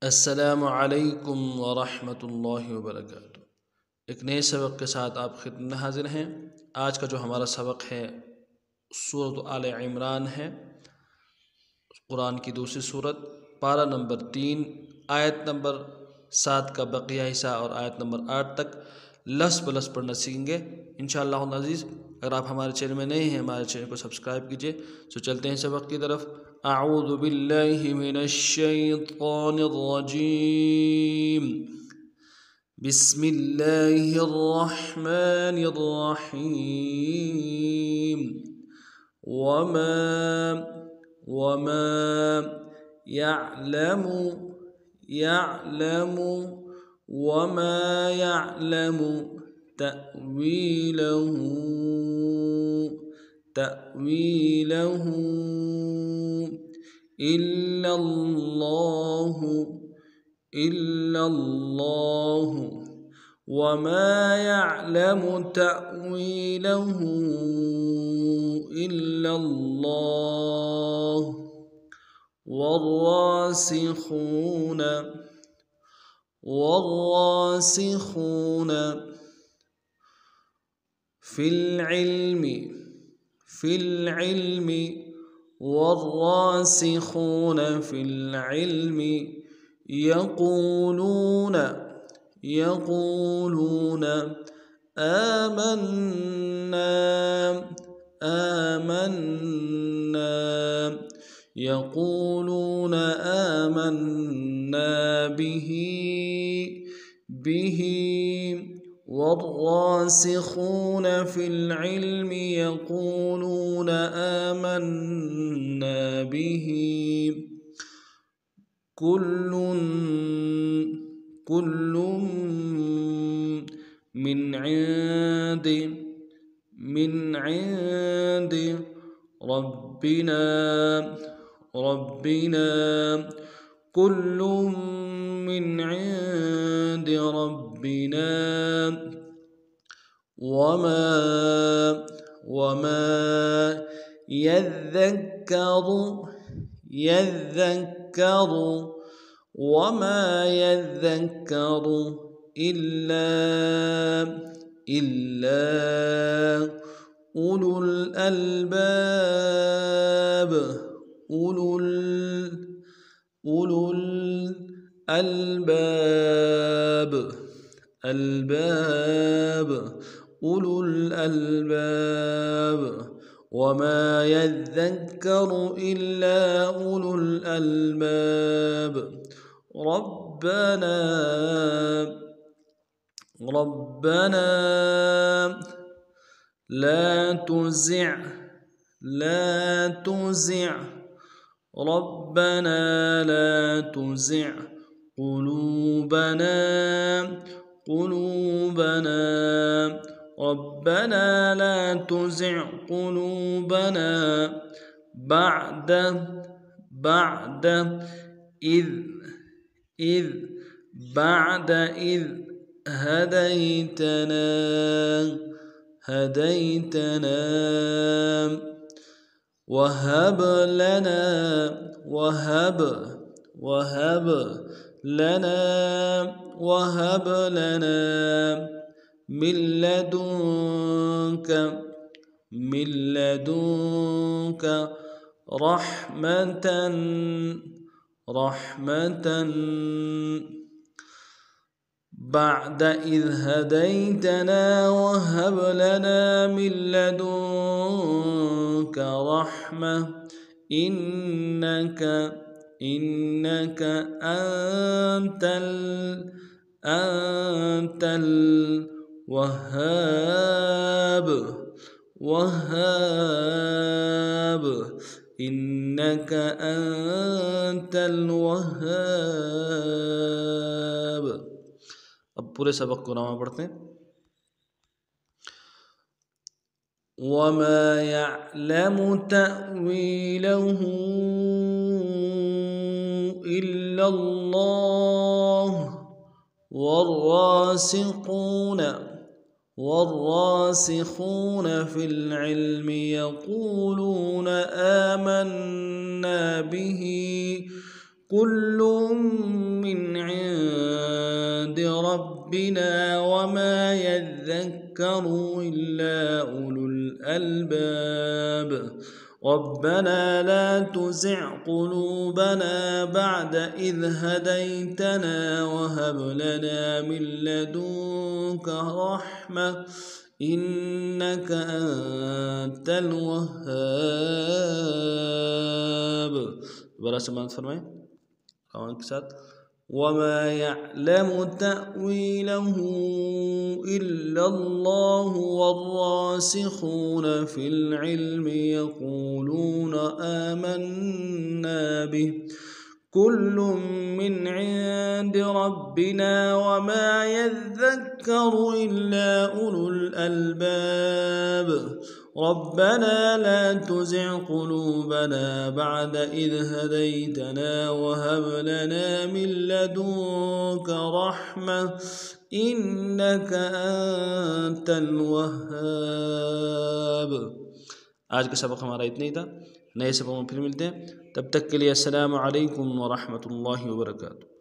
अस्सलामु अलैकुम वरहमतुल्लाहि वबरकातुहू। एक नए सबक के साथ आप खिदमत में हाजिर हैं। आज का जो हमारा सबक है सूरत आले इमरान है, कुरान की दूसरी सूरत, पारा नंबर 3, आयत नंबर 7 का बकिया हिस्सा और आयत नंबर 8 तक लफ्ज़ ब लफ्ज़ पढ़ना सीखेंगे इंशाअल्लाह अज़ीज़। अगर आप हमारे चैनल में नए हैं, हमारे चैनल को सब्सक्राइब कीजिए। तो चलते हैं सबक की तरफ। अऊज़ु बिल्लाहि मिनश शैतानिर रजीम। बिस्मिल्लाहिर रहमानिर रहीम। वमा वमा यअलमु यअलमु वमा यअलमु तअवीलहु इल्लल्लाहु वमा यअलमु तअवीलहु इल्लल्लाह والراسخون في العلم والراسخون في العلم يقولون آمنا به والراسخون في العلم يقولون آمنا به كل من عند ربنا كل من عند ربنا وما يذكر إلا أولو الألباب وما يذكر إلا أولو الألباب. ربنا لا تزع قلوبنا بعد إذ هديتنا وهب لنا من لدنك رحمة بعد إذ هديتنا وهب لنا من لدنك رحمة إنك أنت الوهاب إنك أنت الوهاب. अब पूरे सबक को नामा पढ़ते हैं। वमा यअलमु तअवीलहु इल्लल्लाह والراسخون في العلم يقولون آمنا به كل من ربنا وما يذكر إلا أولو الألباب. ربنا لا تزغ قلوبنا بعد إذ هديتنا وهب لنا من لدنك رحمة إنك أنت الوهاب. दोबारा समाप्त फरमाएं के साथ وما يعلم تأويله إلا الله والراسخون في العلم يقولون آمنا به كل من عند ربنا وما يذكر إلا أولو الألباب. ربنا لا تزغ قلوبنا بعد إذ هديتنا وهب لنا من لدنك رحمة إنك أنت الوهاب. आज का सबक हमारा इतना ही था। नए सबक में फिर मिलते हैं, तब तक के लिए अस्सलामु अलैकुम व रहमतुल्लाहि व बरकातुहू।